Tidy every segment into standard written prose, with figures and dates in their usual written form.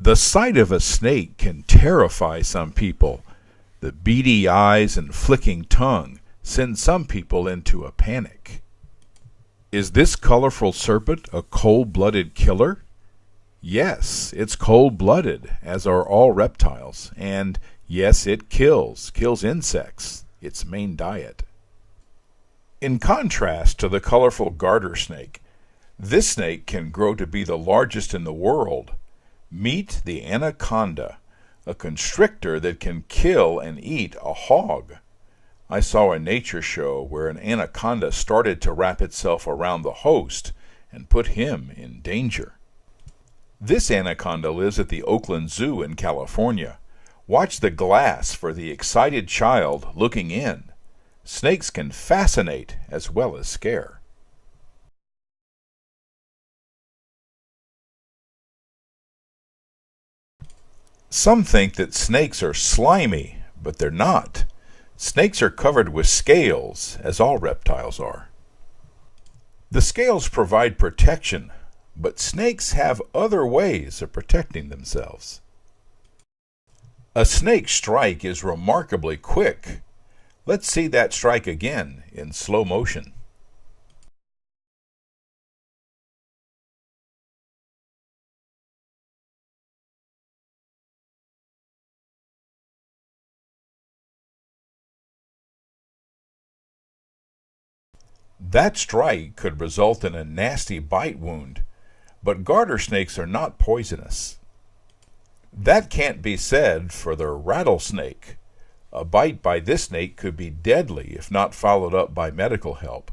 The sight of a snake can terrify some people. The beady eyes and flicking tongue send some people into a panic. Is this colorful serpent a cold-blooded killer? Yes, it's cold-blooded, as are all reptiles, and yes, it kills insects, its main diet. In contrast to the colorful garter snake, this snake can grow to be the largest in the world. Meet the anaconda, a constrictor that can kill and eat a hog. I saw a nature show where an anaconda started to wrap itself around the host and put him in danger. This anaconda lives at the Oakland Zoo in California. Watch the glass for the excited child looking in. Snakes can fascinate as well as scare. Some think that snakes are slimy, but they're not. Snakes are covered with scales, as all reptiles are. The scales provide protection, but snakes have other ways of protecting themselves. A snake's strike is remarkably quick. Let's see that strike again in slow motion. That strike could result in a nasty bite wound, but garter snakes are not poisonous. That can't be said for the rattlesnake. A bite by this snake could be deadly if not followed up by medical help.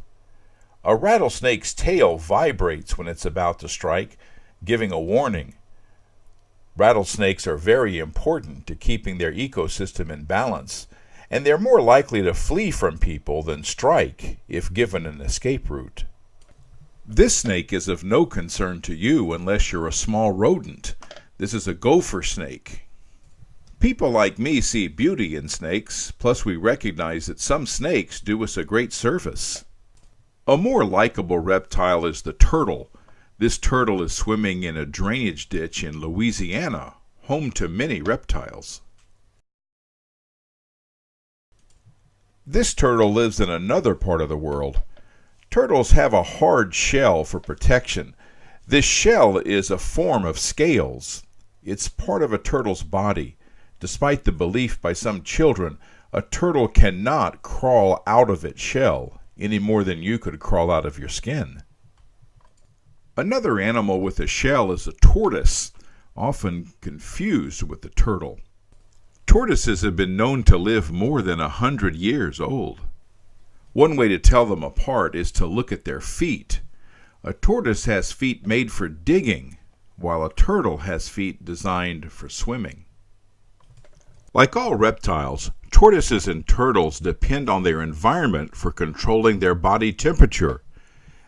A rattlesnake's tail vibrates when it's about to strike, giving a warning. Rattlesnakes are very important to keeping their ecosystem in balance, and they're more likely to flee from people than strike if given an escape route. This snake is of no concern to you unless you're a small rodent. This is a gopher snake. People like me see beauty in snakes, plus we recognize that some snakes do us a great service. A more likable reptile is the turtle. This turtle is swimming in a drainage ditch in Louisiana, home to many reptiles. This turtle lives in another part of the world. Turtles have a hard shell for protection. This shell is a form of scales. It's part of a turtle's body. Despite the belief by some children, a turtle cannot crawl out of its shell any more than you could crawl out of your skin. Another animal with a shell is a tortoise, often confused with the turtle. Tortoises have been known to live more than 100 years old. One way to tell them apart is to look at their feet. A tortoise has feet made for digging, while a turtle has feet designed for swimming. Like all reptiles, tortoises and turtles depend on their environment for controlling their body temperature.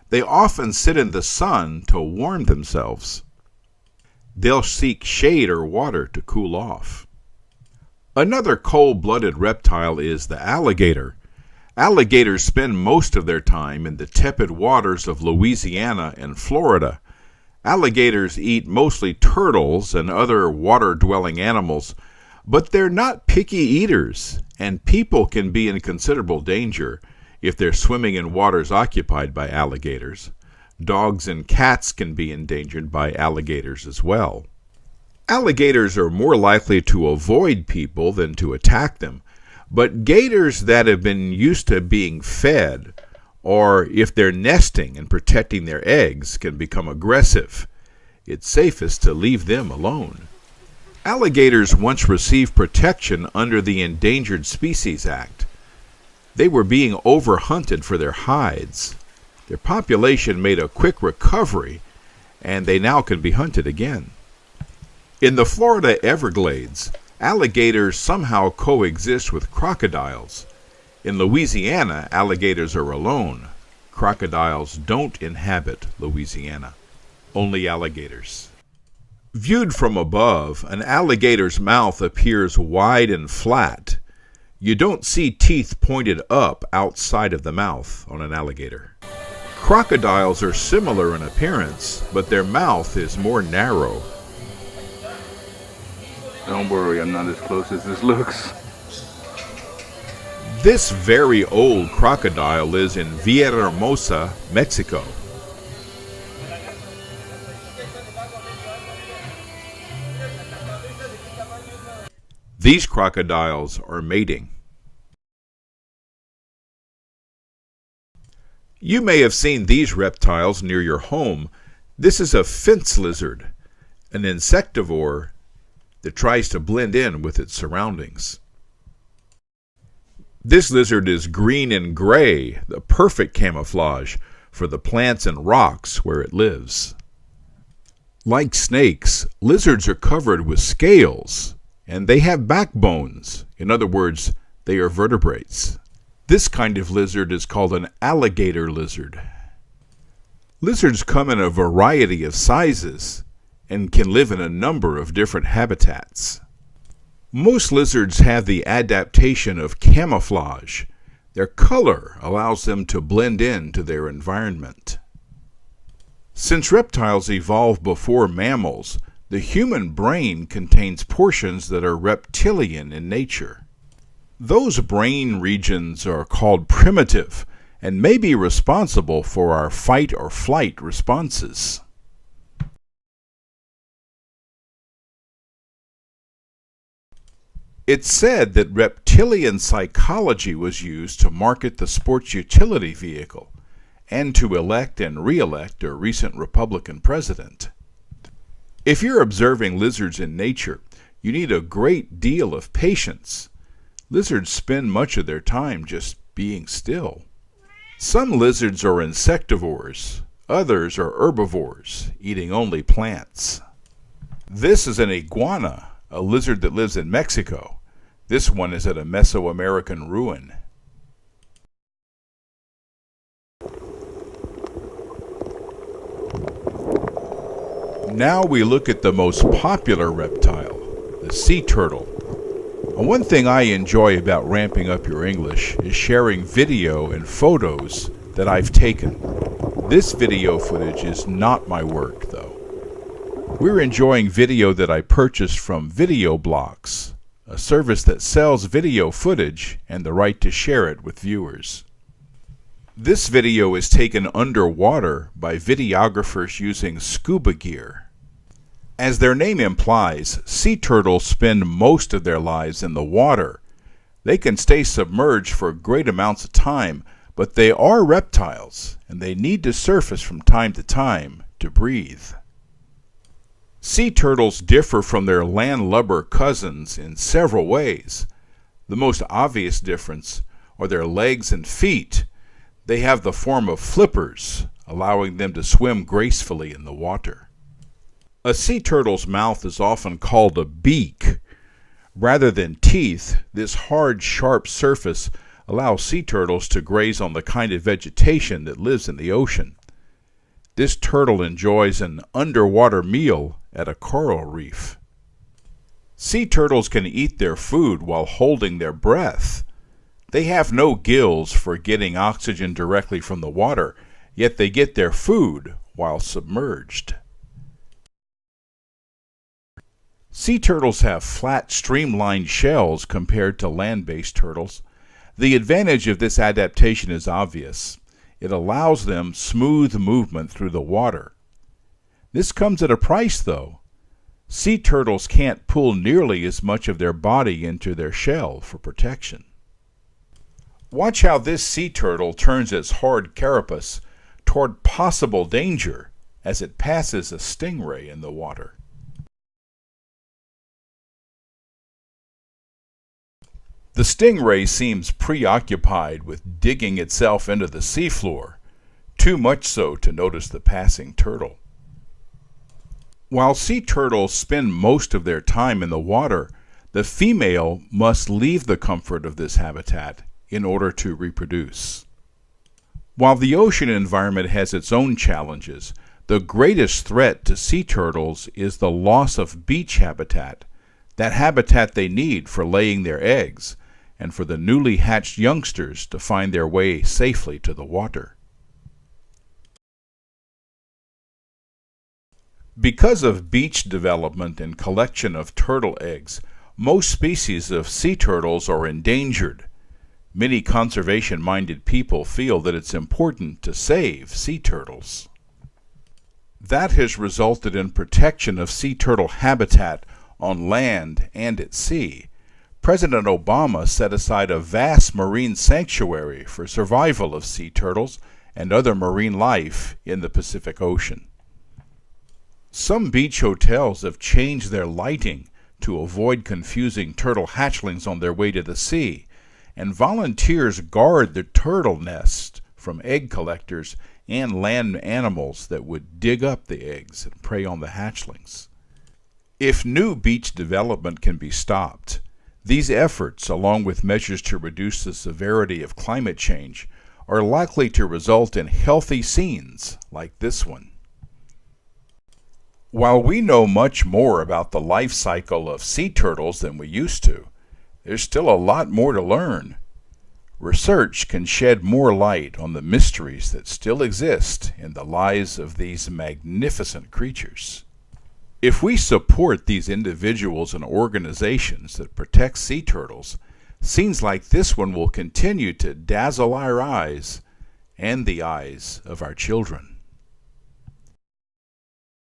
They often sit in the sun to warm themselves. They'll seek shade or water to cool off. Another cold-blooded reptile is the alligator. Alligators spend most of their time in the tepid waters of Louisiana and Florida. Alligators eat mostly turtles and other water-dwelling animals, but they're not picky eaters, and people can be in considerable danger if they're swimming in waters occupied by alligators. Dogs and cats can be endangered by alligators as well. Alligators are more likely to avoid people than to attack them, but gators that have been used to being fed, or if they're nesting and protecting their eggs, can become aggressive. It's safest to leave them alone. Alligators once received protection under the Endangered Species Act. They were being overhunted for their hides. Their population made a quick recovery, and they now can be hunted again. In the Florida Everglades, alligators somehow coexist with crocodiles. In Louisiana, alligators are alone. Crocodiles don't inhabit Louisiana. Only alligators. Viewed from above, an alligator's mouth appears wide and flat. You don't see teeth pointed up outside of the mouth on an alligator. Crocodiles are similar in appearance, but their mouth is more narrow. Don't worry, I'm not as close as this looks. This very old crocodile lives in Villahermosa, Mexico. These crocodiles are mating. You may have seen these reptiles near your home. This is a fence lizard, an insectivore that tries to blend in with its surroundings. This lizard is green and gray, the perfect camouflage for the plants and rocks where it lives. Like snakes, lizards are covered with scales, and they have backbones. In other words, they are vertebrates. This kind of lizard is called an alligator lizard. Lizards come in a variety of sizes and can live in a number of different habitats. Most lizards have the adaptation of camouflage. Their color allows them to blend into their environment. Since reptiles evolved before mammals, the human brain contains portions that are reptilian in nature. Those brain regions are called primitive and may be responsible for our fight or flight responses. It's said that reptilian psychology was used to market the sports utility vehicle and to elect and re-elect a recent Republican president. If you're observing lizards in nature, you need a great deal of patience. Lizards spend much of their time just being still. Some lizards are insectivores, others are herbivores, eating only plants. This is an iguana, a lizard that lives in Mexico. This one is at a Mesoamerican ruin. Now we look at the most popular reptile, the sea turtle. And one thing I enjoy about ramping up your English is sharing video and photos that I've taken. This video footage is not my work, though. We're enjoying video that I purchased from Video Blocks, a service that sells video footage and the right to share it with viewers. This video is taken underwater by videographers using scuba gear. As their name implies, sea turtles spend most of their lives in the water. They can stay submerged for great amounts of time, but they are reptiles, and they need to surface from time to breathe. Sea turtles differ from their landlubber cousins in several ways. The most obvious difference are their legs and feet. They have the form of flippers, allowing them to swim gracefully in the water. A sea turtle's mouth is often called a beak. Rather than teeth, this hard, sharp surface allows sea turtles to graze on the kind of vegetation that lives in the ocean. This turtle enjoys an underwater meal at a coral reef. Sea turtles can eat their food while holding their breath. They have no gills for getting oxygen directly from the water, yet they get their food while submerged. Sea turtles have flat, streamlined shells compared to land-based turtles. The advantage of this adaptation is obvious. It allows them smooth movement through the water. This comes at a price, though. Sea turtles can't pull nearly as much of their body into their shell for protection. Watch how this sea turtle turns its hard carapace toward possible danger as it passes a stingray in the water. The stingray seems preoccupied with digging itself into the seafloor, too much so to notice the passing turtle. While sea turtles spend most of their time in the water, the female must leave the comfort of this habitat in order to reproduce. While the ocean environment has its own challenges, the greatest threat to sea turtles is the loss of beach habitat, that habitat they need for laying their eggs, and for the newly hatched youngsters to find their way safely to the water. Because of beach development and collection of turtle eggs, most species of sea turtles are endangered. Many conservation-minded people feel that it's important to save sea turtles. That has resulted in protection of sea turtle habitat on land and at sea. President Obama set aside a vast marine sanctuary for survival of sea turtles and other marine life in the Pacific Ocean. Some beach hotels have changed their lighting to avoid confusing turtle hatchlings on their way to the sea, and volunteers guard the turtle nest from egg collectors and land animals that would dig up the eggs and prey on the hatchlings. If new beach development can be stopped, these efforts, along with measures to reduce the severity of climate change, are likely to result in healthy scenes like this one. While we know much more about the life cycle of sea turtles than we used to, there's still a lot more to learn. Research can shed more light on the mysteries that still exist in the lives of these magnificent creatures. If we support these individuals and organizations that protect sea turtles, scenes like this one will continue to dazzle our eyes and the eyes of our children.